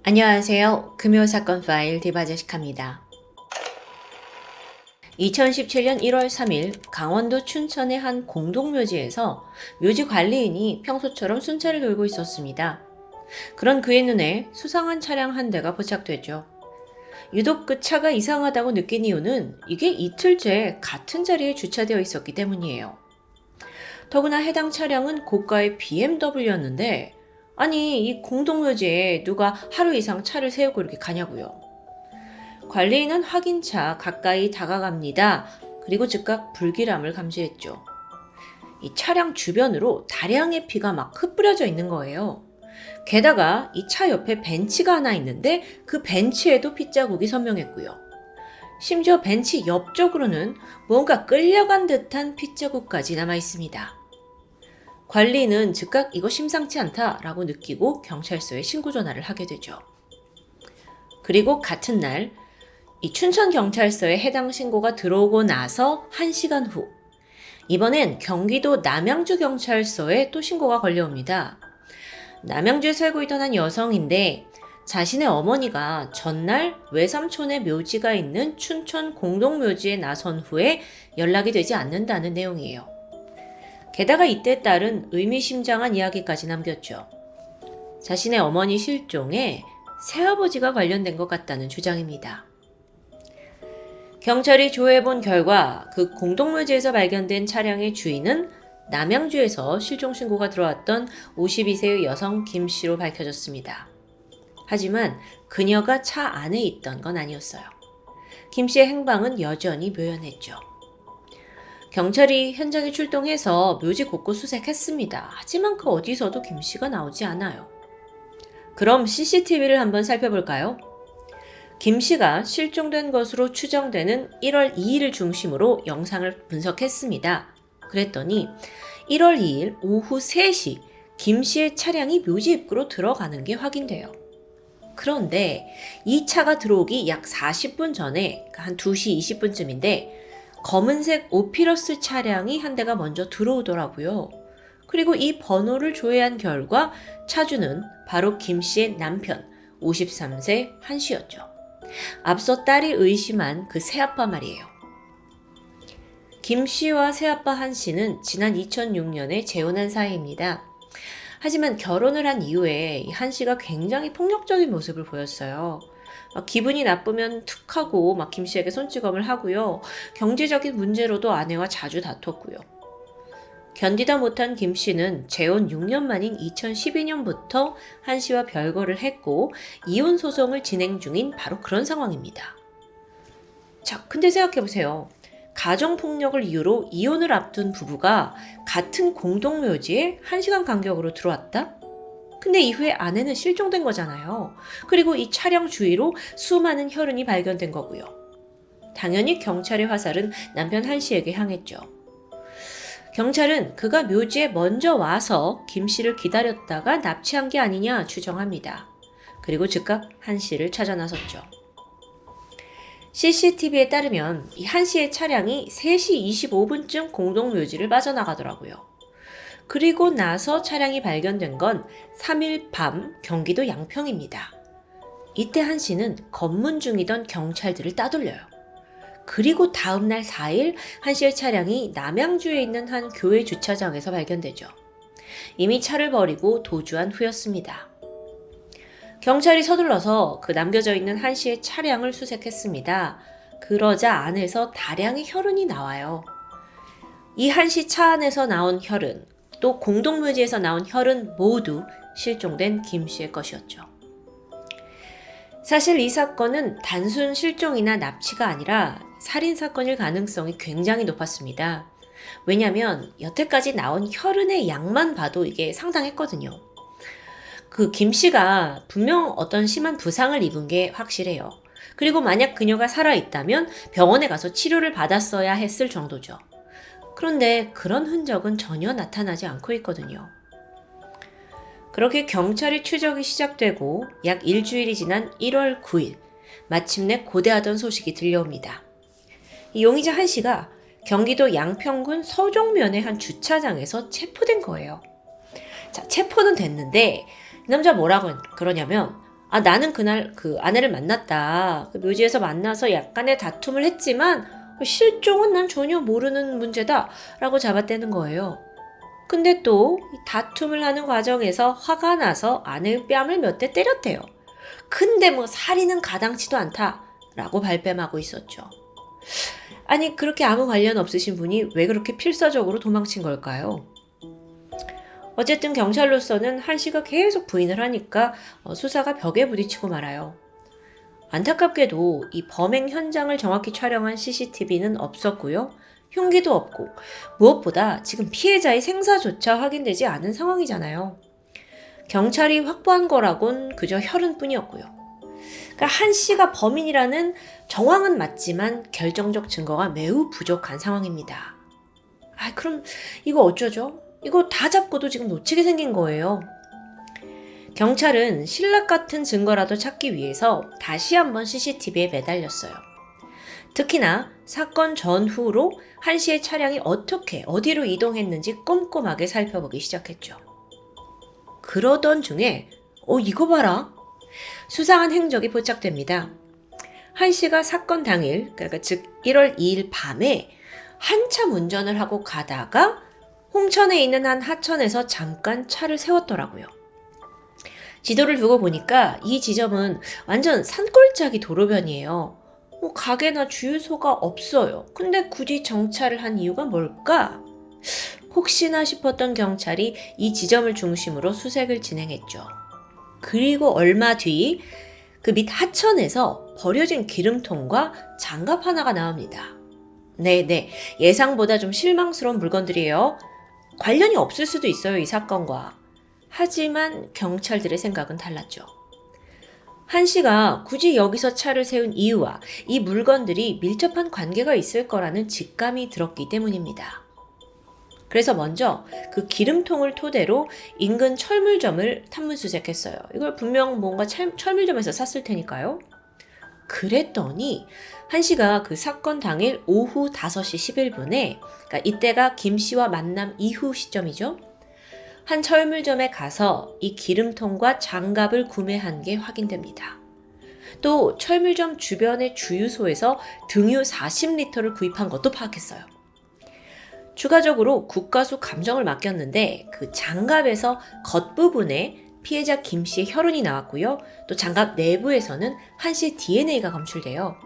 안녕하세요. 금요사건 파일 디바제식합니다. 2017년 1월 3일 강원도 춘천의 한 공동묘지에서 묘지 관리인이 평소처럼 순찰을 돌고 있었습니다. 그런 그의 눈에 수상한 차량 한 대가 포착되죠. 유독 그 차가 이상하다고 느낀 이유는 이게 이틀째 같은 자리에 주차되어 있었기 때문이에요. 더구나 해당 차량은 고가의 BMW였는데 아니 이 공동묘지에 누가 하루 이상 차를 세우고 이렇게 가냐고요. 관리인은 확인차 가까이 다가갑니다. 그리고 즉각 불길함을 감지했죠. 이 차량 주변으로 다량의 피가 막 흩뿌려져 있는 거예요. 게다가 이 차 옆에 벤치가 하나 있는데 그 벤치에도 핏자국이 선명했고요. 심지어 벤치 옆쪽으로는 뭔가 끌려간 듯한 핏자국까지 남아 있습니다. 관리는 즉각 이거 심상치 않다라고 느끼고 경찰서에 신고 전화를 하게 되죠. 그리고 같은 날 이 춘천경찰서에 해당 신고가 들어오고 나서 1시간 후 이번엔 경기도 남양주경찰서에 또 신고가 걸려옵니다. 남양주에 살고 있던 한 여성인데 자신의 어머니가 전날 외삼촌의 묘지가 있는 춘천 공동묘지에 나선 후에 연락이 되지 않는다는 내용이에요. 게다가 이때 딸은 의미심장한 이야기까지 남겼죠. 자신의 어머니 실종에 새아버지가 관련된 것 같다는 주장입니다. 경찰이 조회해본 결과 그 공동묘지에서 발견된 차량의 주인은 남양주에서 실종 신고가 들어왔던 52세의 여성 김 씨로 밝혀졌습니다. 하지만 그녀가 차 안에 있던 건 아니었어요. 김 씨의 행방은 여전히 묘연했죠. 경찰이 현장에 출동해서 묘지 곳곳 수색했습니다. 하지만 그 어디서도 김 씨가 나오지 않아요. 그럼 CCTV를 한번 살펴볼까요? 김 씨가 실종된 것으로 추정되는 1월 2일을 중심으로 영상을 분석했습니다. 그랬더니 1월 2일 오후 3시 김 씨의 차량이 묘지 입구로 들어가는 게 확인돼요. 그런데 이 차가 들어오기 약 40분 전에 한 2시 20분쯤인데 검은색 오피러스 차량이 한 대가 먼저 들어오더라고요. 그리고 이 번호를 조회한 결과 차주는 바로 김 씨의 남편 53세 한 씨였죠. 앞서 딸이 의심한 그 새아빠 말이에요. 김 씨와 새아빠 한 씨는 지난 2006년에 재혼한 사이입니다. 하지만 결혼을 한 이후에 한 씨가 굉장히 폭력적인 모습을 보였어요. 막 기분이 나쁘면 툭하고 막 김 씨에게 손찌검을 하고요. 경제적인 문제로도 아내와 자주 다퉜고요. 견디다 못한 김 씨는 재혼 6년 만인 2012년부터 한 씨와 별거를 했고 이혼 소송을 진행 중인 바로 그런 상황입니다. 자, 근데 생각해보세요. 가정폭력을 이유로 이혼을 앞둔 부부가 같은 공동묘지에 1시간 간격으로 들어왔다? 근데 이후에 아내는 실종된 거잖아요. 그리고 이 차량 주위로 수많은 혈흔이 발견된 거고요. 당연히 경찰의 화살은 남편 한 씨에게 향했죠. 경찰은 그가 묘지에 먼저 와서 김 씨를 기다렸다가 납치한 게 아니냐 추정합니다. 그리고 즉각 한 씨를 찾아 나섰죠. CCTV에 따르면 이 한 씨의 차량이 3시 25분쯤 공동묘지를 빠져나가더라고요. 그리고 나서 차량이 발견된 건 3일 밤 경기도 양평입니다. 이때 한 씨는 검문 중이던 경찰들을 따돌려요. 그리고 다음날 4일 한 씨의 차량이 남양주에 있는 한 교회 주차장에서 발견되죠. 이미 차를 버리고 도주한 후였습니다. 경찰이 서둘러서 그 남겨져 있는 한 씨의 차량을 수색했습니다. 그러자 안에서 다량의 혈흔이 나와요. 이 한 씨 차 안에서 나온 혈흔, 또 공동묘지에서 나온 혈흔 모두 실종된 김 씨의 것이었죠. 사실 이 사건은 단순 실종이나 납치가 아니라 살인사건일 가능성이 굉장히 높았습니다. 왜냐면 여태까지 나온 혈흔의 양만 봐도 이게 상당했거든요. 그 김 씨가 분명 어떤 심한 부상을 입은 게 확실해요. 그리고 만약 그녀가 살아있다면 병원에 가서 치료를 받았어야 했을 정도죠. 그런데 그런 흔적은 전혀 나타나지 않고 있거든요. 그렇게 경찰의 추적이 시작되고 약 일주일이 지난 1월 9일 마침내 고대하던 소식이 들려옵니다. 이 용의자 한 씨가 경기도 양평군 서종면의 한 주차장에서 체포된 거예요. 자, 체포는 됐는데 이 남자 뭐라고 그러냐면 나는 그날 그 아내를 만났다. 그 묘지에서 만나서 약간의 다툼을 했지만 실종은 난 전혀 모르는 문제다 라고 잡아떼는 거예요. 근데 또 다툼을 하는 과정에서 화가 나서 아내의 뺨을 몇 대 때렸대요. 근데 뭐 살인은 가당치도 않다 라고 발뺌하고 있었죠. 아니 그렇게 아무 관련 없으신 분이 왜 그렇게 필사적으로 도망친 걸까요? 어쨌든 경찰로서는 한 씨가 계속 부인을 하니까 수사가 벽에 부딪히고 말아요. 안타깝게도 이 범행 현장을 정확히 촬영한 CCTV는 없었고요. 흉기도 없고 무엇보다 지금 피해자의 생사조차 확인되지 않은 상황이잖아요. 경찰이 확보한 거라곤 그저 혈흔뿐이었고요. 그러니까 한 씨가 범인이라는 정황은 맞지만 결정적 증거가 매우 부족한 상황입니다. 그럼 이거 어쩌죠? 이거 다 잡고도 지금 놓치게 생긴 거예요. 경찰은 신락 같은 증거라도 찾기 위해서 다시 한번 CCTV에 매달렸어요. 특히나 사건 전후로 한 씨의 차량이 어떻게 어디로 이동했는지 꼼꼼하게 살펴보기 시작했죠. 그러던 중에 이거 봐라. 수상한 행적이 포착됩니다. 한 씨가 사건 당일, 그러니까 즉 1월 2일 밤에 한참 운전을 하고 가다가 홍천에 있는 한 하천에서 잠깐 차를 세웠더라고요. 지도를 두고 보니까 이 지점은 완전 산골짜기 도로변이에요. 가게나 주유소가 없어요. 근데 굳이 정차를 한 이유가 뭘까? 혹시나 싶었던 경찰이 이 지점을 중심으로 수색을 진행했죠. 그리고 얼마 뒤 그 밑 하천에서 버려진 기름통과 장갑 하나가 나옵니다. 네네, 예상보다 좀 실망스러운 물건들이에요. 관련이 없을 수도 있어요, 이 사건과. 하지만 경찰들의 생각은 달랐죠. 한 씨가 굳이 여기서 차를 세운 이유와 이 물건들이 밀접한 관계가 있을 거라는 직감이 들었기 때문입니다. 그래서 먼저 그 기름통을 토대로 인근 철물점을 탐문수색했어요. 이걸 분명 뭔가 철물점에서 샀을 테니까요. 그랬더니 한 씨가 그 사건 당일 오후 5시 11분에, 그러니까 이때가 김 씨와 만남 이후 시점이죠. 한 철물점에 가서 이 기름통과 장갑을 구매한 게 확인됩니다. 또 철물점 주변의 주유소에서 등유 40리터를 구입한 것도 파악했어요. 추가적으로 국가수 감정을 맡겼는데 그 장갑에서 겉부분에 피해자 김 씨의 혈흔이 나왔고요. 또 장갑 내부에서는 한 씨의 DNA가 검출돼요.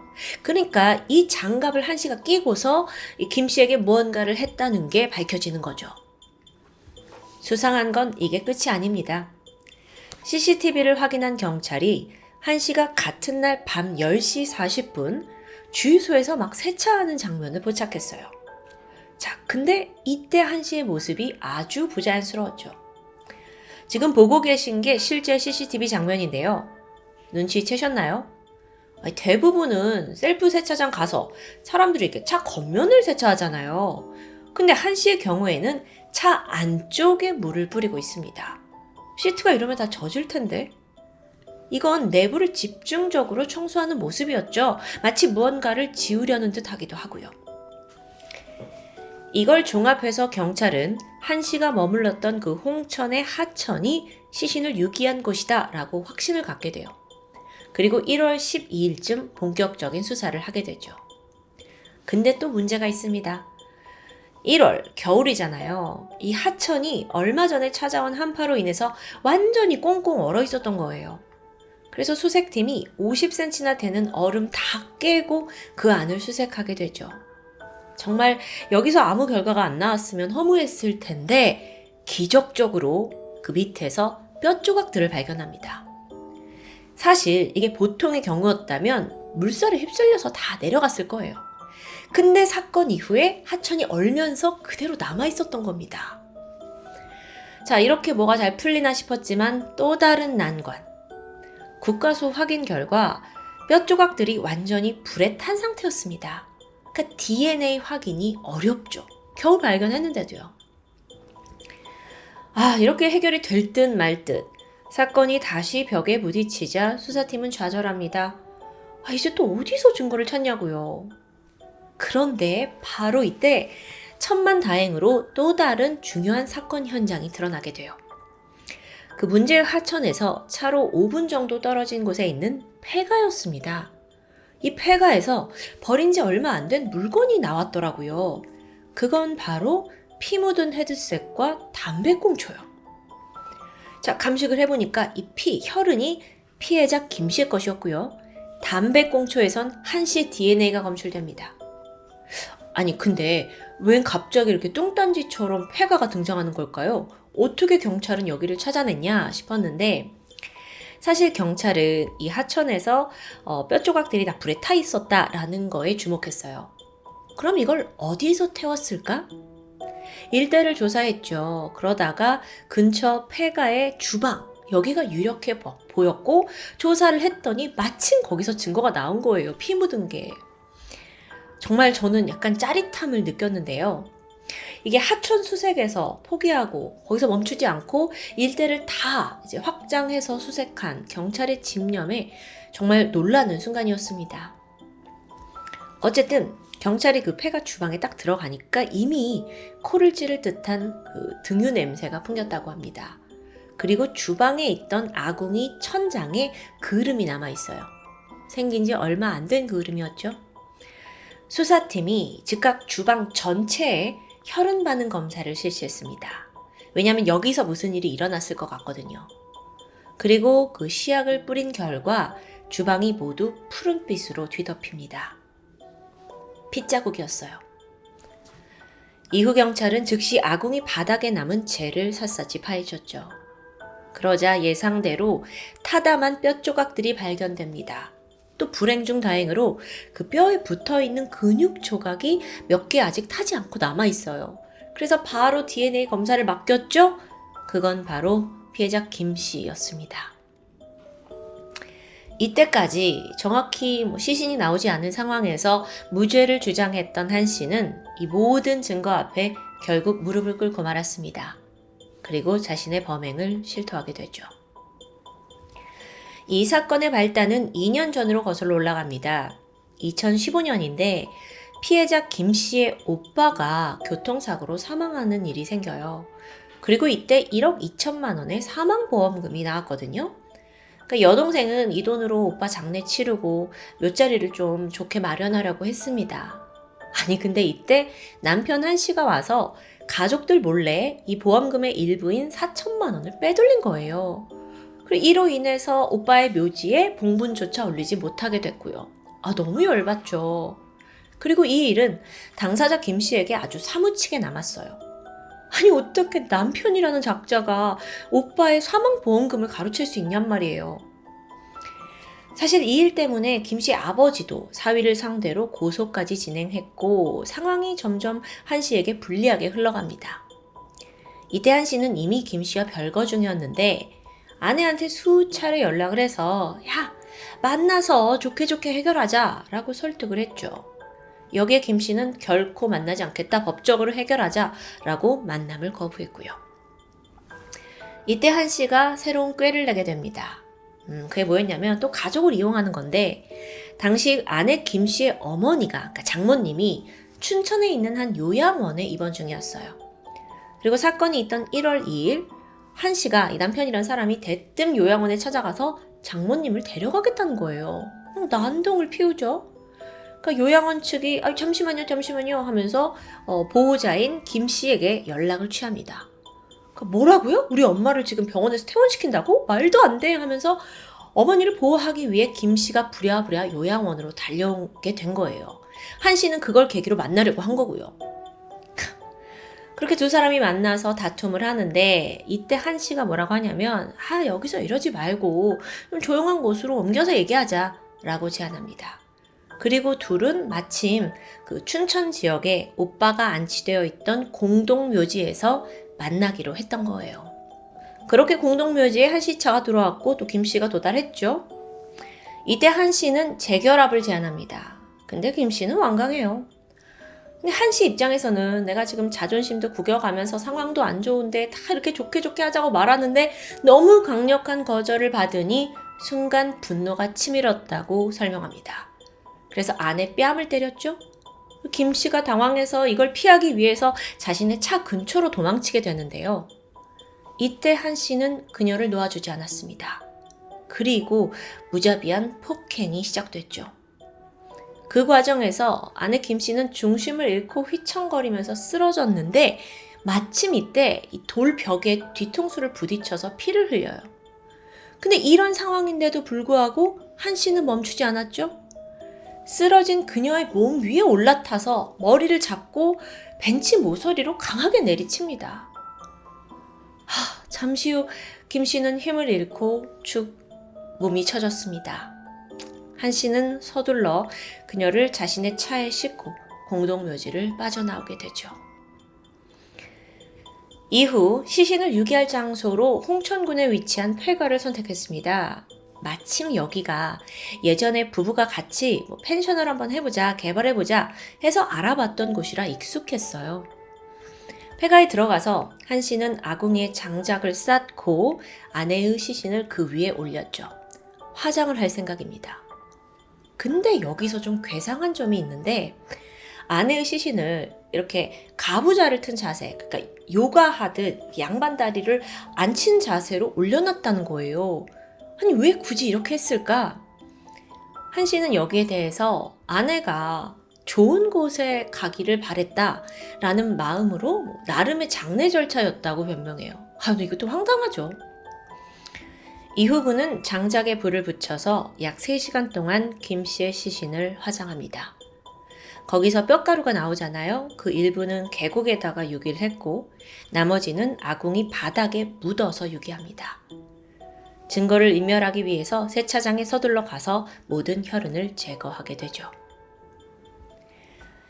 그러니까 이 장갑을 한 씨가 끼고서 이 김 씨에게 무언가를 했다는 게 밝혀지는 거죠. 수상한 건 이게 끝이 아닙니다. CCTV를 확인한 경찰이 한 씨가 같은 날 밤 10시 40분 주유소에서 막 세차하는 장면을 포착했어요. 자, 근데 이때 한 씨의 모습이 아주 부자연스러웠죠. 지금 보고 계신 게 실제 CCTV 장면인데요. 눈치채셨나요? 대부분은 셀프 세차장 가서 사람들이 이렇게 차 겉면을 세차하잖아요. 근데 한 씨의 경우에는 차 안쪽에 물을 뿌리고 있습니다. 시트가 이러면 다 젖을 텐데. 이건 내부를 집중적으로 청소하는 모습이었죠. 마치 무언가를 지우려는 듯 하기도 하고요. 이걸 종합해서 경찰은 한 씨가 머물렀던 그 홍천의 하천이 시신을 유기한 곳이다 라고 확신을 갖게 돼요. 그리고 1월 12일쯤 본격적인 수사를 하게 되죠. 근데 또 문제가 있습니다. 1월, 겨울이잖아요. 이 하천이 얼마 전에 찾아온 한파로 인해서 완전히 꽁꽁 얼어 있었던 거예요. 그래서 수색팀이 50cm나 되는 얼음 다 깨고 그 안을 수색하게 되죠. 정말 여기서 아무 결과가 안 나왔으면 허무했을 텐데 기적적으로 그 밑에서 뼈 조각들을 발견합니다. 사실 이게 보통의 경우였다면 물살에 휩쓸려서 다 내려갔을 거예요. 근데 사건 이후에 하천이 얼면서 그대로 남아있었던 겁니다. 자, 이렇게 뭐가 잘 풀리나 싶었지만 또 다른 난관. 국가수 확인 결과 뼈 조각들이 완전히 불에 탄 상태였습니다. 그러니까 DNA 확인이 어렵죠. 겨우 발견했는데도요. 이렇게 해결이 될 듯 말 듯. 사건이 다시 벽에 부딪히자 수사팀은 좌절합니다. 이제 또 어디서 증거를 찾냐고요. 그런데 바로 이때 천만다행으로 또 다른 중요한 사건 현장이 드러나게 돼요. 그 문제의 하천에서 차로 5분 정도 떨어진 곳에 있는 폐가였습니다. 이 폐가에서 버린 지 얼마 안 된 물건이 나왔더라고요. 그건 바로 피 묻은 헤드셋과 담배꽁초요. 자, 감식을 해보니까 이 혈흔이 피해자 김씨의 것이었고요. 담배꽁초에선 한씨 DNA가 검출됩니다. 아니, 근데 웬 갑자기 이렇게 뚱딴지처럼 폐가가 등장하는 걸까요? 어떻게 경찰은 여기를 찾아냈냐 싶었는데, 사실 경찰은 이 하천에서 뼈 조각들이 다 불에 타 있었다라는 거에 주목했어요. 그럼 이걸 어디서 태웠을까? 일대를 조사했죠. 그러다가 근처 폐가의 주방, 여기가 유력해 보였고 조사를 했더니 마침 거기서 증거가 나온 거예요. 피 묻은 게. 정말 저는 약간 짜릿함을 느꼈는데요. 이게 하천 수색에서 포기하고 거기서 멈추지 않고 일대를 다 이제 확장해서 수색한 경찰의 집념에 정말 놀라는 순간이었습니다. 어쨌든 경찰이 그 폐가 주방에 딱 들어가니까 이미 코를 찌를 듯한 그 등유 냄새가 풍겼다고 합니다. 그리고 주방에 있던 아궁이 천장에 그을음이 남아있어요. 생긴 지 얼마 안 된 그을음이었죠. 수사팀이 즉각 주방 전체에 혈흔 반응 검사를 실시했습니다. 왜냐하면 여기서 무슨 일이 일어났을 것 같거든요. 그리고 그 시약을 뿌린 결과 주방이 모두 푸른빛으로 뒤덮입니다. 핏자국이었어요. 이후 경찰은 즉시 아궁이 바닥에 남은 재를 샅샅이 파헤쳤죠. 그러자 예상대로 타담한 뼈 조각들이 발견됩니다. 또 불행 중 다행으로 그 뼈에 붙어있는 근육 조각이 몇 개 아직 타지 않고 남아있어요. 그래서 바로 DNA 검사를 맡겼죠? 그건 바로 피해자 김씨였습니다. 이때까지 정확히 시신이 나오지 않은 상황에서 무죄를 주장했던 한씨는 이 모든 증거 앞에 결국 무릎을 꿇고 말았습니다. 그리고 자신의 범행을 실토하게 되죠. 이 사건의 발단은 2년 전으로 거슬러 올라갑니다. 2015년인데 피해자 김씨의 오빠가 교통사고로 사망하는 일이 생겨요. 그리고 이때 1억 2천만 원의 사망보험금이 나왔거든요. 그러니까 여동생은 이 돈으로 오빠 장례 치르고 묘자리를 좀 좋게 마련하려고 했습니다. 아니 근데 이때 남편 한씨가 와서 가족들 몰래 이 보험금의 일부인 4천만 원을 빼돌린 거예요. 그리고 이로 인해서 오빠의 묘지에 봉분조차 올리지 못하게 됐고요. 너무 열받죠. 그리고 이 일은 당사자 김씨에게 아주 사무치게 남았어요. 아니 어떻게 남편이라는 작자가 오빠의 사망보험금을 가로챌 수 있냔 말이에요. 사실 이 일 때문에 김씨 아버지도 사위를 상대로 고소까지 진행했고 상황이 점점 한씨에게 불리하게 흘러갑니다. 이때 한씨는 이미 김씨와 별거 중이었는데 아내한테 수차례 연락을 해서 야 만나서 좋게 해결하자 라고 설득을 했죠. 여기에 김씨는 결코 만나지 않겠다, 법적으로 해결하자 라고 만남을 거부했고요. 이때 한씨가 새로운 꾀를 내게 됩니다. 그게 뭐였냐면 또 가족을 이용하는 건데 당시 아내 김씨의 어머니가, 그러니까 장모님이 춘천에 있는 한 요양원에 입원 중이었어요. 그리고 사건이 있던 1월 2일 한씨가 이 남편이란 사람이 대뜸 요양원에 찾아가서 장모님을 데려가겠다는 거예요. 난동을 피우죠. 그러니까 요양원 측이 잠시만요 하면서 보호자인 김씨에게 연락을 취합니다. 그러니까 뭐라고요? 우리 엄마를 지금 병원에서 퇴원시킨다고? 말도 안 돼 하면서 어머니를 보호하기 위해 김씨가 부랴부랴 요양원으로 달려오게 된 거예요. 한씨는 그걸 계기로 만나려고 한 거고요. 그렇게 두 사람이 만나서 다툼을 하는데 이때 한씨가 뭐라고 하냐면 여기서 이러지 말고 좀 조용한 곳으로 옮겨서 얘기하자 라고 제안합니다. 그리고 둘은 마침 그 춘천 지역에 오빠가 안치되어 있던 공동묘지에서 만나기로 했던 거예요. 그렇게 공동묘지에 한씨 차가 들어왔고 또 김씨가 도달했죠. 이때 한씨는 재결합을 제안합니다. 근데 김씨는 완강해요. 근데 한씨 입장에서는 내가 지금 자존심도 구겨가면서 상황도 안 좋은데 다 이렇게 좋게 하자고 말하는데 너무 강력한 거절을 받으니 순간 분노가 치밀었다고 설명합니다. 그래서 아내 뺨을 때렸죠. 김씨가 당황해서 이걸 피하기 위해서 자신의 차 근처로 도망치게 되는데요. 이때 한 씨는 그녀를 놓아주지 않았습니다. 그리고 무자비한 폭행이 시작됐죠. 그 과정에서 아내 김 씨는 중심을 잃고 휘청거리면서 쓰러졌는데 마침 이때 이 돌벽에 뒤통수를 부딪혀서 피를 흘려요. 근데 이런 상황인데도 불구하고 한 씨는 멈추지 않았죠. 쓰러진 그녀의 몸 위에 올라타서 머리를 잡고 벤치 모서리로 강하게 내리칩니다. 잠시 후 김 씨는 힘을 잃고 축 몸이 처졌습니다. 한 씨는 서둘러 그녀를 자신의 차에 싣고 공동묘지를 빠져나오게 되죠. 이후 시신을 유기할 장소로 홍천군에 위치한 폐가를 선택했습니다. 마침 여기가 예전에 부부가 같이 펜션을 한번 해보자, 개발해보자 해서 알아봤던 곳이라 익숙했어요. 폐가에 들어가서 한 씨는 아궁이에 장작을 쌓고 아내의 시신을 그 위에 올렸죠. 화장을 할 생각입니다. 근데 여기서 좀 괴상한 점이 있는데 아내의 시신을 이렇게 가부좌를 튼 자세, 그러니까 요가하듯 양반 다리를 앉힌 자세로 올려놨다는 거예요. 아니 왜 굳이 이렇게 했을까? 한 씨는 여기에 대해서 아내가 좋은 곳에 가기를 바랬다라는 마음으로 나름의 장례 절차였다고 변명해요. 근데 이것도 황당하죠. 이후 그는 장작에 불을 붙여서 약 3시간 동안 김 씨의 시신을 화장합니다. 거기서 뼈가루가 나오잖아요. 그 일부는 계곡에다가 유기를 했고 나머지는 아궁이 바닥에 묻어서 유기합니다. 증거를 인멸하기 위해서 세차장에 서둘러 가서 모든 혈흔을 제거하게 되죠.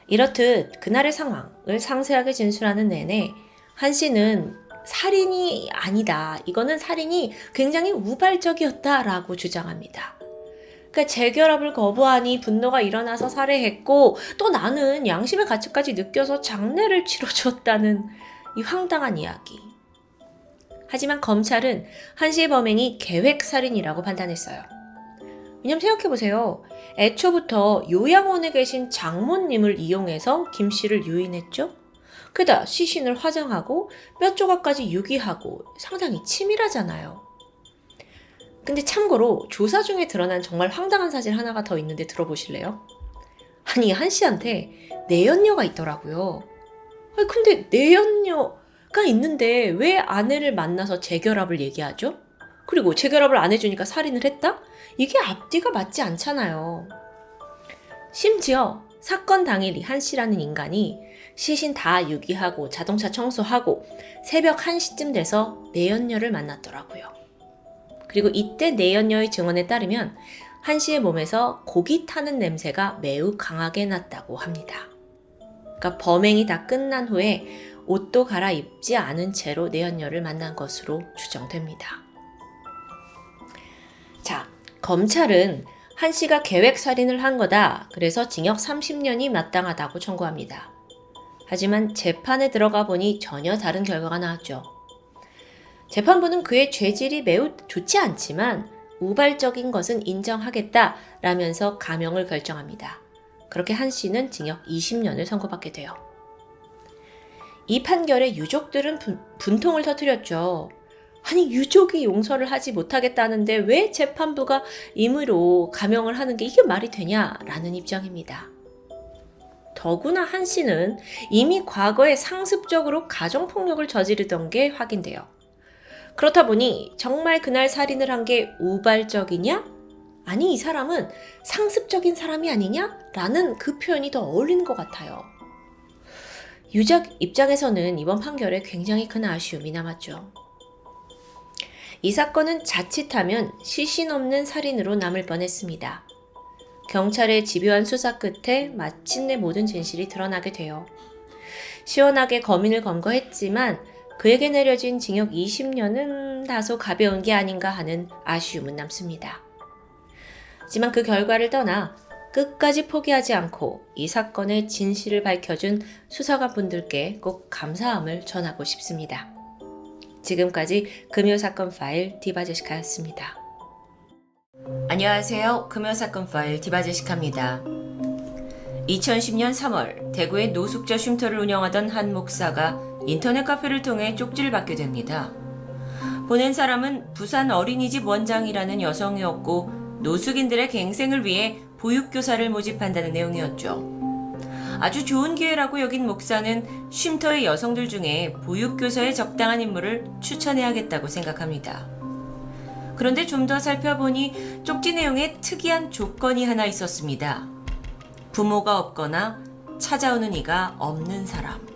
이렇듯 그날의 상황을 상세하게 진술하는 내내 한 씨는 살인이 아니다. 이거는 살인이 굉장히 우발적이었다라고 주장합니다. 그러니까 재결합을 거부하니 분노가 일어나서 살해했고 또 나는 양심의 가책까지 느껴서 장례를 치러줬다는 이 황당한 이야기. 하지만 검찰은 한 씨의 범행이 계획살인이라고 판단했어요. 왜냐면 생각해보세요. 애초부터 요양원에 계신 장모님을 이용해서 김 씨를 유인했죠? 게다가 시신을 화장하고 뼈 조각까지 유기하고 상당히 치밀하잖아요. 근데 참고로 조사 중에 드러난 정말 황당한 사실 하나가 더 있는데 들어보실래요? 아니 한 씨한테 내연녀가 있더라고요. 아니 근데 내연녀가 있는데 왜 아내를 만나서 재결합을 얘기하죠? 그리고 재결합을 안 해주니까 살인을 했다? 이게 앞뒤가 맞지 않잖아요. 심지어 사건 당일 한 씨라는 인간이 시신 다 유기하고 자동차 청소하고 새벽 1시쯤 돼서 내연녀를 만났더라고요. 그리고 이때 내연녀의 증언에 따르면 한 씨의 몸에서 고기 타는 냄새가 매우 강하게 났다고 합니다. 그러니까 범행이 다 끝난 후에 옷도 갈아입지 않은 채로 내연녀를 만난 것으로 추정됩니다. 자, 검찰은 한 씨가 계획살인을 한 거다. 그래서 징역 30년이 마땅하다고 청구합니다. 하지만 재판에 들어가 보니 전혀 다른 결과가 나왔죠. 재판부는 그의 죄질이 매우 좋지 않지만 우발적인 것은 인정하겠다라면서 감형을 결정합니다. 그렇게 한 씨는 징역 20년을 선고받게 돼요. 이 판결에 유족들은 분통을 터뜨렸죠. 아니 유족이 용서를 하지 못하겠다는데 왜 재판부가 임의로 감형을 하는 게 이게 말이 되냐라는 입장입니다. 더구나 한 씨는 이미 과거에 상습적으로 가정폭력을 저지르던 게 확인돼요. 그렇다 보니 정말 그날 살인을 한 게 우발적이냐? 아니 이 사람은 상습적인 사람이 아니냐? 라는 그 표현이 더 어울리는 것 같아요. 유족 입장에서는 이번 판결에 굉장히 큰 아쉬움이 남았죠. 이 사건은 자칫하면 시신 없는 살인으로 남을 뻔했습니다. 경찰의 집요한 수사 끝에 마침내 모든 진실이 드러나게 돼요. 시원하게 검인을 검거했지만 그에게 내려진 징역 20년은 다소 가벼운 게 아닌가 하는 아쉬움은 남습니다. 하지만 그 결과를 떠나 끝까지 포기하지 않고 이 사건의 진실을 밝혀준 수사관분들께 꼭 감사함을 전하고 싶습니다. 지금까지 금요사건 파일 디바제시카였습니다. 안녕하세요. 금요사건 파일 디바제시카입니다. 2010년 3월 대구의 노숙자 쉼터를 운영하던 한 목사가 인터넷 카페를 통해 쪽지를 받게 됩니다. 보낸 사람은 부산 어린이집 원장이라는 여성이었고 노숙인들의 갱생을 위해 보육교사를 모집한다는 내용이었죠. 아주 좋은 기회라고 여긴 목사는 쉼터의 여성들 중에 보육교사에 적당한 인물을 추천해야겠다고 생각합니다. 그런데 좀 더 살펴보니 쪽지 내용에 특이한 조건이 하나 있었습니다. 부모가 없거나 찾아오는 이가 없는 사람.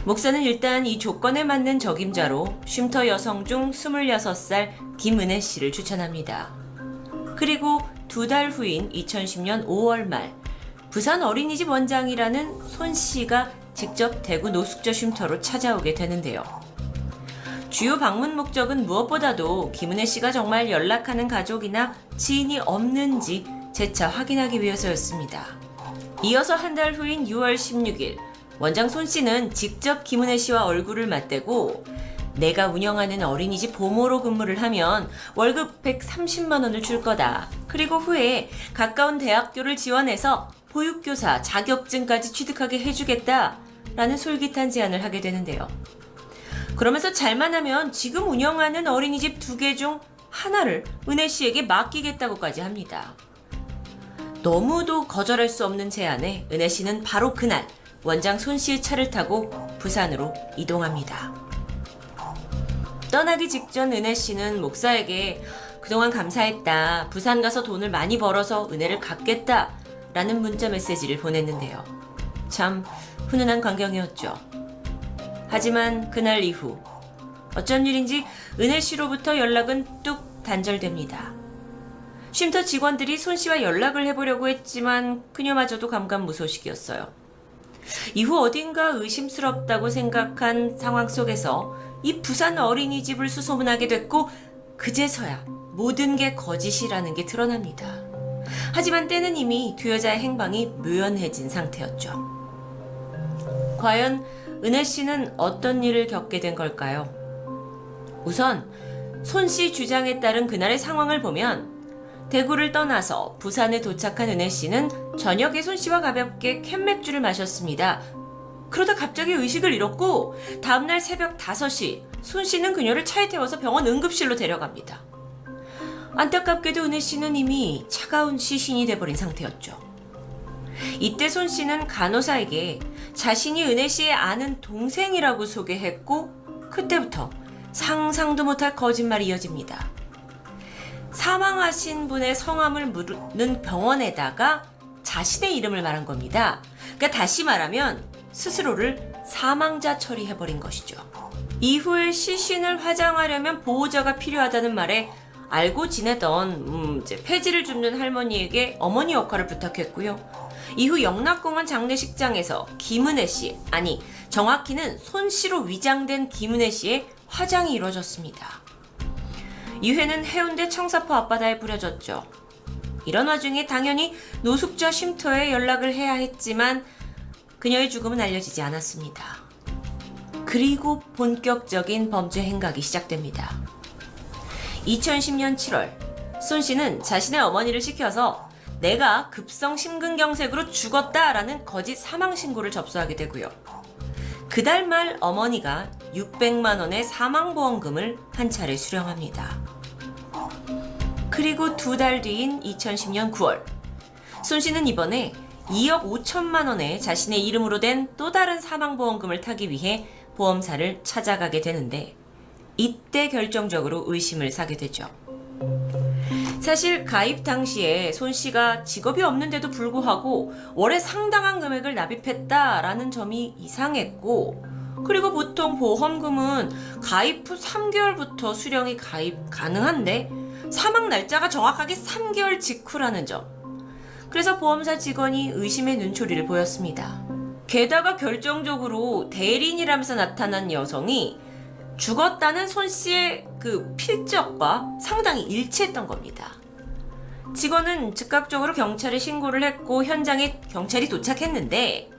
목사는 일단 이 조건에 맞는 적임자로 쉼터 여성 중 26살 김은혜 씨를 추천합니다. 그리고 2달 후인 2010년 5월 말 부산 어린이집 원장이라는 손 씨가 직접 대구 노숙자 쉼터로 찾아오게 되는데요. 주요 방문 목적은 무엇보다도 김은혜 씨가 정말 연락하는 가족이나 지인이 없는지 재차 확인하기 위해서였습니다. 이어서 한 달 후인 6월 16일 원장 손 씨는 직접 김은혜 씨와 얼굴을 맞대고 내가 운영하는 어린이집 보모로 근무를 하면 월급 130만 원을 줄 거다. 그리고 후에 가까운 대학교를 지원해서 보육교사 자격증까지 취득하게 해주겠다. 라는 솔깃한 제안을 하게 되는데요. 그러면서 잘만 하면 지금 운영하는 어린이집 2개 중 하나를 은혜 씨에게 맡기겠다고까지 합니다. 너무도 거절할 수 없는 제안에 은혜 씨는 바로 그날 원장 손 씨의 차를 타고 부산으로 이동합니다. 떠나기 직전 은혜 씨는 목사에게 그동안 감사했다. 부산 가서 돈을 많이 벌어서 은혜를 갚겠다. 라는 문자 메시지를 보냈는데요. 참 훈훈한 광경이었죠. 하지만 그날 이후 어쩐 일인지 은혜 씨로부터 연락은 뚝 단절됩니다. 쉼터 직원들이 손 씨와 연락을 해보려고 했지만 그녀마저도 감감무소식이었어요. 이후 어딘가 의심스럽다고 생각한 상황 속에서 이 부산 어린이집을 수소문하게 됐고 그제서야 모든 게 거짓이라는 게 드러납니다. 하지만 때는 이미 두 여자의 행방이 묘연해진 상태였죠. 과연 은혜 씨는 어떤 일을 겪게 된 걸까요? 우선 손 씨 주장에 따른 그날의 상황을 보면 대구를 떠나서 부산에 도착한 은혜 씨는 저녁에 손 씨와 가볍게 캔맥주를 마셨습니다. 그러다 갑자기 의식을 잃었고 다음날 새벽 5시 손 씨는 그녀를 차에 태워서 병원 응급실로 데려갑니다. 안타깝게도 은혜 씨는 이미 차가운 시신이 돼버린 상태였죠. 이때 손 씨는 간호사에게 자신이 은혜 씨의 아는 동생이라고 소개했고 그때부터 상상도 못할 거짓말이 이어집니다. 사망하신 분의 성함을 물은 병원에다가 자신의 이름을 말한 겁니다. 그러니까 다시 말하면 스스로를 사망자 처리해버린 것이죠. 이후에 시신을 화장하려면 보호자가 필요하다는 말에 알고 지내던 폐지를 줍는 할머니에게 어머니 역할을 부탁했고요. 이후 영락공원 장례식장에서 김은혜 씨, 아니 정확히는 손 씨로 위장된 김은혜 씨의 화장이 이루어졌습니다. 이회는 해운대 청사포 앞바다에 뿌려졌죠. 이런 와중에 당연히 노숙자 쉼터에 연락을 해야 했지만 그녀의 죽음은 알려지지 않았습니다. 그리고 본격적인 범죄 행각이 시작됩니다. 2010년 7월 손 씨는 자신의 어머니를 시켜서 내가 급성 심근경색으로 죽었다라는 거짓 사망신고를 접수하게 되고요. 그달 말 어머니가 600만 원의 사망보험금을 한 차례 수령합니다. 그리고 2달 뒤인 2010년 9월 손 씨는 이번에 2억 5천만 원의 자신의 이름으로 된 또 다른 사망보험금을 타기 위해 보험사를 찾아가게 되는데 이때 결정적으로 의심을 사게 되죠. 사실 가입 당시에 손 씨가 직업이 없는데도 불구하고 월에 상당한 금액을 납입했다라는 점이 이상했고 그리고 보통 보험금은 가입 후 3개월부터 수령이 가입 가능한데 사망 날짜가 정확하게 3개월 직후라는 점. 그래서 보험사 직원이 의심의 눈초리를 보였습니다. 게다가 결정적으로 대리인이라면서 나타난 여성이 죽었다는 손 씨의 그 필적과 상당히 일치했던 겁니다. 직원은 즉각적으로 경찰에 신고를 했고 현장에 경찰이 도착했는데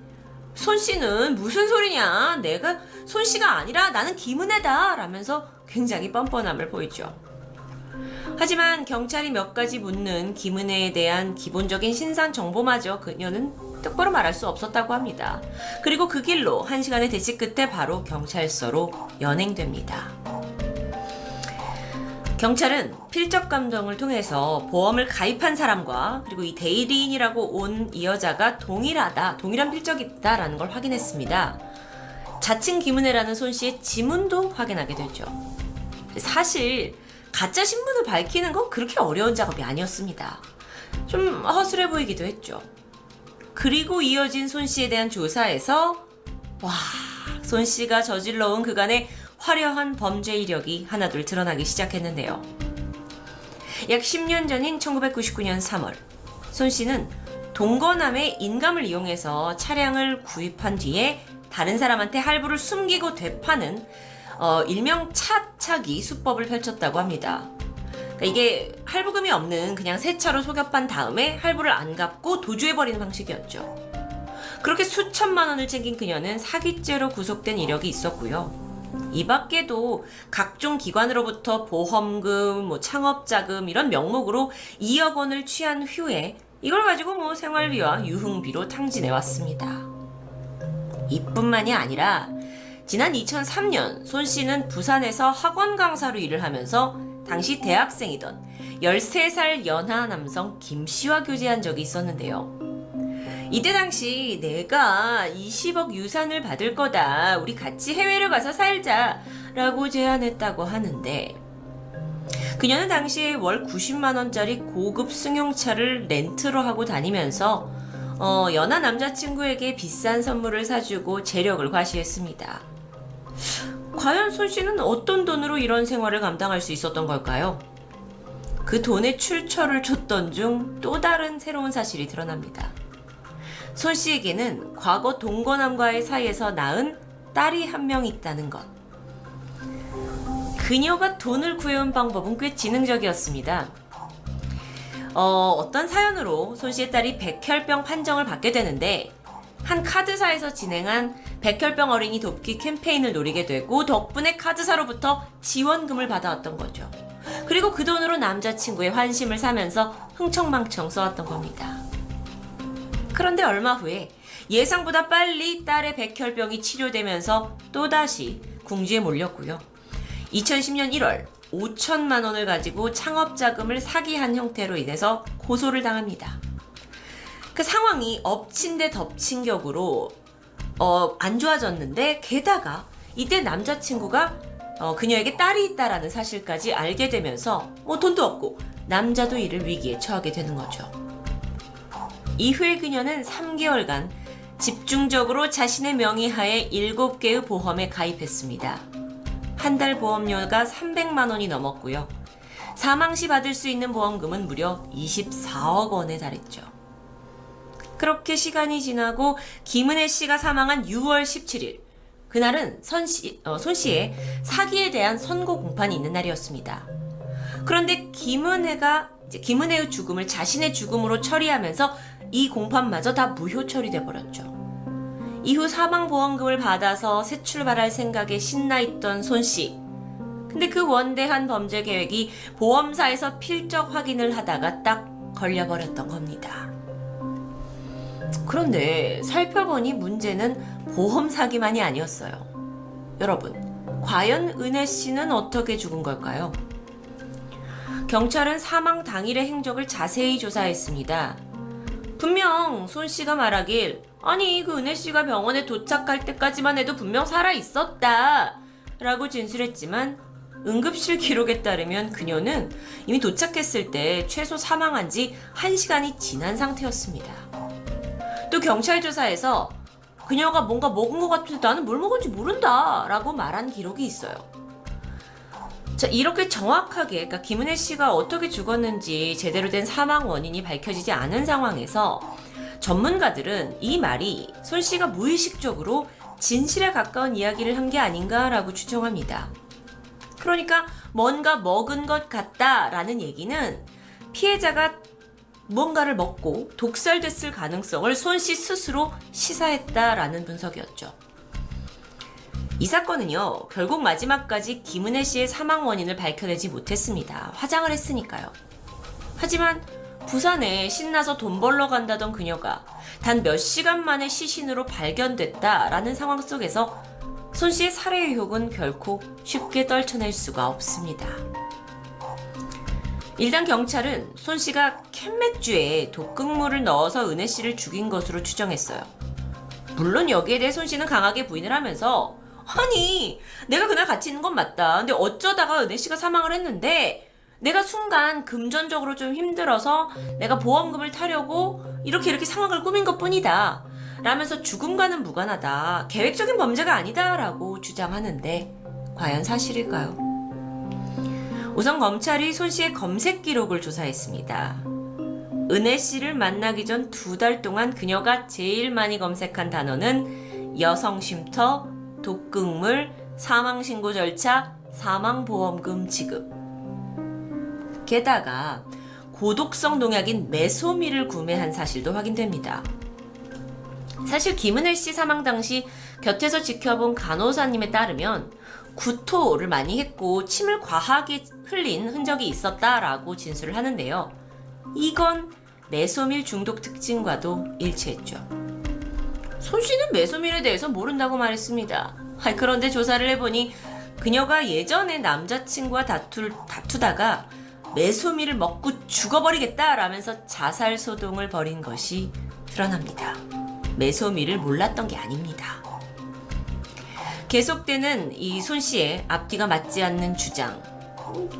손 씨는 무슨 소리냐? 내가 손 씨가 아니라 나는 김은혜다 라면서 굉장히 뻔뻔함을 보이죠. 하지만 경찰이 몇 가지 묻는 김은혜에 대한 기본적인 신상 정보마저 그녀는 똑바로 말할 수 없었다고 합니다. 그리고 그 길로 1시간의 대치 끝에 바로 경찰서로 연행됩니다. 경찰은 필적 감정을 통해서 보험을 가입한 사람과 그리고 이 대리인이라고 온 이 여자가 동일한 필적이 있다라는 걸 확인했습니다. 자칭 김은혜라는 손 씨의 지문도 확인하게 되죠. 사실 가짜 신분을 밝히는 건 그렇게 어려운 작업이 아니었습니다. 좀 허술해 보이기도 했죠. 그리고 이어진 손 씨에 대한 조사에서 손 씨가 저질러온 그간의 화려한 범죄 이력이 하나둘 드러나기 시작했는데요. 약 10년 전인 1999년 3월, 손 씨는 동거남의 인감을 이용해서 차량을 구입한 뒤에 다른 사람한테 할부를 숨기고 되파는 일명 차차기 수법을 펼쳤다고 합니다. 그러니까 이게 할부금이 없는 그냥 새 차로 속여판 다음에 할부를 안 갚고 도주해버리는 방식이었죠. 그렇게 수천만 원을 챙긴 그녀는 사기죄로 구속된 이력이 있었고요. 이 밖에도 각종 기관으로부터 보험금, 창업자금 이런 명목으로 2억 원을 취한 후에 이걸 가지고 생활비와 유흥비로 탕진해왔습니다. 이뿐만이 아니라 지난 2003년 손 씨는 부산에서 학원 강사로 일을 하면서 당시 대학생이던 13살 연하 남성 김 씨와 교제한 적이 있었는데요. 이때 당시 내가 20억 유산을 받을 거다. 우리 같이 해외를 가서 살자. 라고 제안했다고 하는데 그녀는 당시에 월 90만 원짜리 고급 승용차를 렌트로 하고 다니면서 연하 남자친구에게 비싼 선물을 사주고 재력을 과시했습니다. 과연 손 씨는 어떤 돈으로 이런 생활을 감당할 수 있었던 걸까요? 그 돈에 출처를 줬던 중 또 다른 새로운 사실이 드러납니다. 손 씨에게는 과거 동거남과의 사이에서 낳은 딸이 한 명 있다는 것. 그녀가 돈을 구해온 방법은 꽤 지능적이었습니다. 어떤 사연으로 손 씨의 딸이 백혈병 판정을 받게 되는데 한 카드사에서 진행한 백혈병 어린이 돕기 캠페인을 노리게 되고 덕분에 카드사로부터 지원금을 받아왔던 거죠. 그리고 그 돈으로 남자친구의 환심을 사면서 흥청망청 써왔던 겁니다. 그런데 얼마 후에 예상보다 빨리 딸의 백혈병이 치료되면서 또다시 궁지에 몰렸고요. 2010년 1월 5천만 원을 가지고 창업자금을 사기한 형태로 인해서 고소를 당합니다. 그 상황이 엎친 데 덮친 격으로 안 좋아졌는데 게다가 이때 남자친구가 그녀에게 딸이 있다라는 사실까지 알게 되면서 돈도 없고 남자도 이를 위기에 처하게 되는 거죠. 이후에 그녀는 3개월간 집중적으로 자신의 명의하에 7개의 보험에 가입했습니다. 한 달 보험료가 300만 원이 넘었고요. 사망 시 받을 수 있는 보험금은 무려 24억 원에 달했죠. 그렇게 시간이 지나고 김은혜 씨가 사망한 6월 17일, 그날은 손 씨의 사기에 대한 선고 공판이 있는 날이었습니다. 그런데 김은혜의 죽음을 자신의 죽음으로 처리하면서 이 공판마저 다 무효 처리돼 버렸죠. 이후 사망보험금을 받아서 새 출발할 생각에 신나 있던 손 씨. 근데 그 원대한 범죄 계획이 보험사에서 필적 확인을 하다가 딱 걸려버렸던 겁니다. 그런데 살펴보니 문제는 보험 사기만이 아니었어요. 여러분, 과연 은혜 씨는 어떻게 죽은 걸까요? 경찰은 사망 당일의 행적을 자세히 조사했습니다. 분명 손 씨가 말하길 아니 그 은혜 씨가 병원에 도착할 때까지만 해도 분명 살아있었다 라고 진술했지만 응급실 기록에 따르면 그녀는 이미 도착했을 때 최소 사망한 지 1시간이 지난 상태였습니다. 또 경찰 조사에서 그녀가 뭔가 먹은 것 같은데 나는 뭘 먹은지 모른다 라고 말한 기록이 있어요. 자, 이렇게 정확하게 그러니까 김은혜 씨가 어떻게 죽었는지 제대로 된 사망 원인이 밝혀지지 않은 상황에서 전문가들은 이 말이 손 씨가 무의식적으로 진실에 가까운 이야기를 한 게 아닌가라고 추정합니다. 그러니까 뭔가 먹은 것 같다라는 얘기는 피해자가 무언가를 먹고 독살됐을 가능성을 손 씨 스스로 시사했다라는 분석이었죠. 이 사건은요, 결국 마지막까지 김은혜 씨의 사망 원인을 밝혀내지 못했습니다. 화장을 했으니까요. 하지만 부산에 신나서 돈 벌러 간다던 그녀가 단 몇 시간 만에 시신으로 발견됐다라는 상황 속에서 손 씨의 살해 의혹은 결코 쉽게 떨쳐낼 수가 없습니다. 일단 경찰은 손 씨가 캔맥주에 독극물을 넣어서 은혜 씨를 죽인 것으로 추정했어요. 물론 여기에 대해 손 씨는 강하게 부인을 하면서 아니 내가 그날 같이 있는 건 맞다. 근데 어쩌다가 은혜 씨가 사망을 했는데 내가 순간 금전적으로 좀 힘들어서 내가 보험금을 타려고 이렇게 상황을 꾸민 것뿐이다. 라면서 죽음과는 무관하다. 계획적인 범죄가 아니다. 라고 주장하는데 과연 사실일까요? 우선 검찰이 손 씨의 검색 기록을 조사했습니다. 은혜 씨를 만나기 전 2달 동안 그녀가 제일 많이 검색한 단어는 여성 쉼터, 독극물, 사망신고 절차, 사망보험금 지급. 게다가 고독성 농약인 메소밀을 구매한 사실도 확인됩니다. 사실 김은혜 씨 사망 당시 곁에서 지켜본 간호사님에 따르면 구토를 많이 했고 침을 과하게 흘린 흔적이 있었다라고 진술을 하는데요. 이건 메소밀 중독 특징과도 일치했죠. 손 씨는 메소밀에 대해서 모른다고 말했습니다. 그런데 조사를 해보니 그녀가 예전에 남자친구와 다투다가 메소밀을 먹고 죽어버리겠다라면서 자살소동을 벌인 것이 드러납니다. 메소밀을 몰랐던 게 아닙니다. 계속되는 이 손 씨의 앞뒤가 맞지 않는 주장.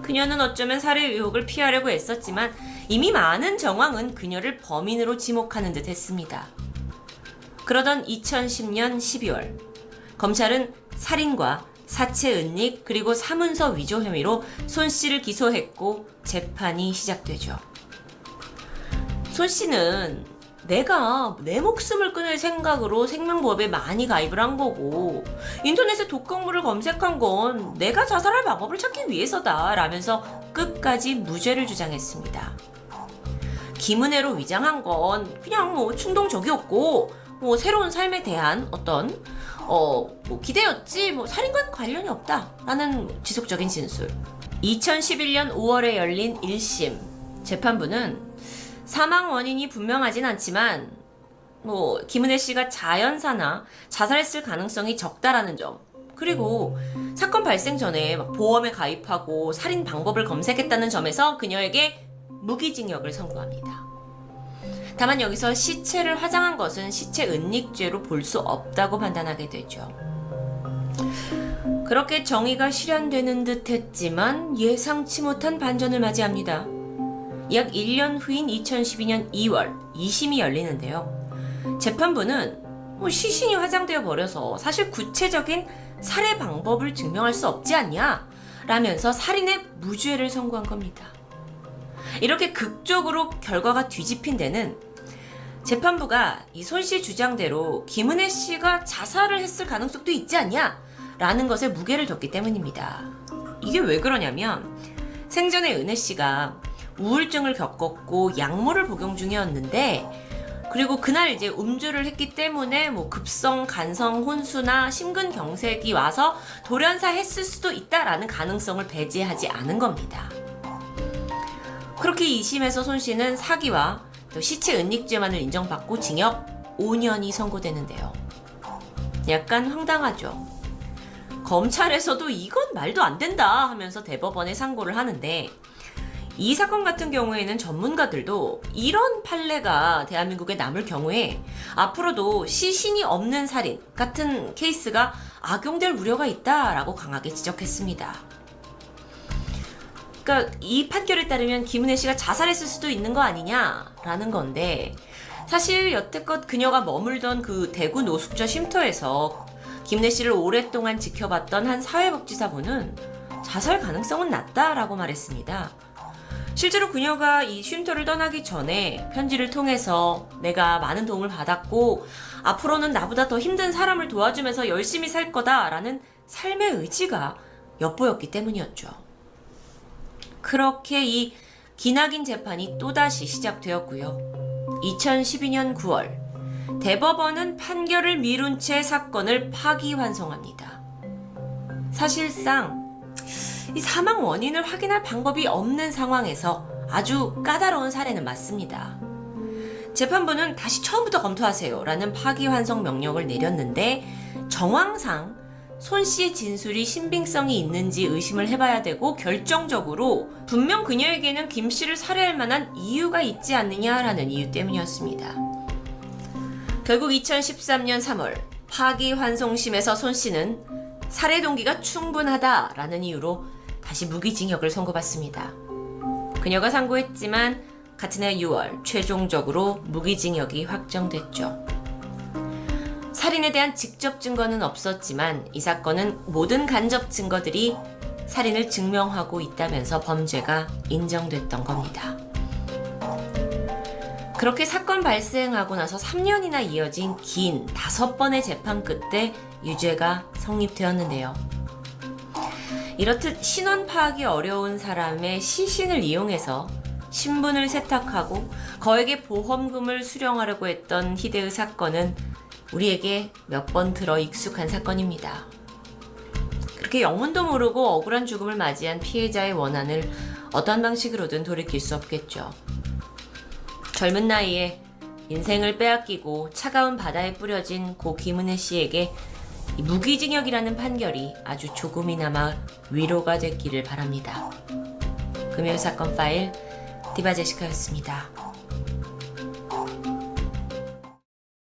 그녀는 어쩌면 살해 의혹을 피하려고 애썼지만 이미 많은 정황은 그녀를 범인으로 지목하는 듯 했습니다. 그러던 2010년 12월 검찰은 살인과 사체 은닉 그리고 사문서 위조 혐의로 손 씨를 기소했고 재판이 시작되죠. 손 씨는 내가 내 목숨을 끊을 생각으로 생명보험에 많이 가입을 한 거고 인터넷에 독극물을 검색한 건 내가 자살할 방법을 찾기 위해서다 라면서 끝까지 무죄를 주장했습니다. 김은혜로 위장한 건 그냥 충동적이었고 새로운 삶에 대한 어떤 기대였지 살인과는 관련이 없다라는 지속적인 진술. 2011년 5월에 열린 1심 재판부는 사망 원인이 분명하진 않지만 김은혜 씨가 자연사나 자살했을 가능성이 적다라는 점, 그리고 사건 발생 전에 보험에 가입하고 살인 방법을 검색했다는 점에서 그녀에게 무기징역을 선고합니다. 다만 여기서 시체를 화장한 것은 시체 은닉죄로 볼 수 없다고 판단하게 되죠. 그렇게 정의가 실현되는 듯 했지만 예상치 못한 반전을 맞이합니다. 약 1년 후인 2012년 2월 2심이 열리는데요. 재판부는 시신이 화장되어 버려서 사실 구체적인 살해 방법을 증명할 수 없지 않냐? 라면서 살인의 무죄를 선고한 겁니다. 이렇게 극적으로 결과가 뒤집힌 데는 재판부가 이 손 씨 주장대로 김은혜 씨가 자살을 했을 가능성도 있지 않냐? 라는 것에 무게를 뒀기 때문입니다. 이게 왜 그러냐면 생전에 은혜 씨가 우울증을 겪었고 약물을 복용 중이었는데 그리고 그날 이제 음주를 했기 때문에 급성 간성 혼수나 심근경색이 와서 돌연사했을 수도 있다라는 가능성을 배제하지 않은 겁니다. 그렇게 2심에서 손 씨는 사기와 또 시체 은닉죄만을 인정받고 징역 5년이 선고되는데요. 약간 황당하죠. 검찰에서도 이건 말도 안 된다 하면서 대법원에 상고를 하는데 이 사건 같은 경우에는 전문가들도 이런 판례가 대한민국에 남을 경우에 앞으로도 시신이 없는 살인 같은 케이스가 악용될 우려가 있다라고 강하게 지적했습니다. 그러니까 이 판결에 따르면 김은혜 씨가 자살했을 수도 있는 거 아니냐라는 건데 사실 여태껏 그녀가 머물던 그 대구 노숙자 쉼터에서 김은혜 씨를 오랫동안 지켜봤던 한 사회복지사분은 자살 가능성은 낮다라고 말했습니다. 실제로 그녀가 이 쉼터를 떠나기 전에 편지를 통해서 내가 많은 도움을 받았고 앞으로는 나보다 더 힘든 사람을 도와주면서 열심히 살 거다라는 삶의 의지가 엿보였기 때문이었죠. 그렇게 이 기나긴 재판이 또다시 시작되었고요. 2012년 9월 대법원은 판결을 미룬 채 사건을 파기환송합니다. 사실상 이 사망 원인을 확인할 방법이 없는 상황에서 아주 까다로운 사례는 맞습니다. 재판부는 다시 처음부터 검토하세요 라는 파기환송 명령을 내렸는데 정황상 손 씨의 진술이 신빙성이 있는지 의심을 해봐야 되고 결정적으로 분명 그녀에게는 김 씨를 살해할 만한 이유가 있지 않느냐라는 이유 때문이었습니다. 결국 2013년 3월 파기환송심에서 손 씨는 살해 동기가 충분하다라는 이유로 다시 무기징역을 선고받습니다. 그녀가 상고했지만 같은 해 6월 최종적으로 무기징역이 확정됐죠. 살인에 대한 직접 증거는 없었지만 이 사건은 모든 간접 증거들이 살인을 증명하고 있다면서 범죄가 인정됐던 겁니다. 그렇게 사건 발생하고 나서 3년이나 이어진 긴 5번의 재판 끝에 유죄가 성립되었는데요. 이렇듯 신원 파악이 어려운 사람의 시신을 이용해서 신분을 세탁하고 거액의 보험금을 수령하려고 했던 희대의 사건은 우리에게 몇 번 들어 익숙한 사건입니다. 그렇게 영문도 모르고 억울한 죽음을 맞이한 피해자의 원한을 어떠한 방식으로든 돌이킬 수 없겠죠. 젊은 나이에 인생을 빼앗기고 차가운 바다에 뿌려진 고 김은혜 씨에게 이 무기징역이라는 판결이 아주 조금이나마 위로가 됐기를 바랍니다. 금요일 사건 파일 디바제시카였습니다.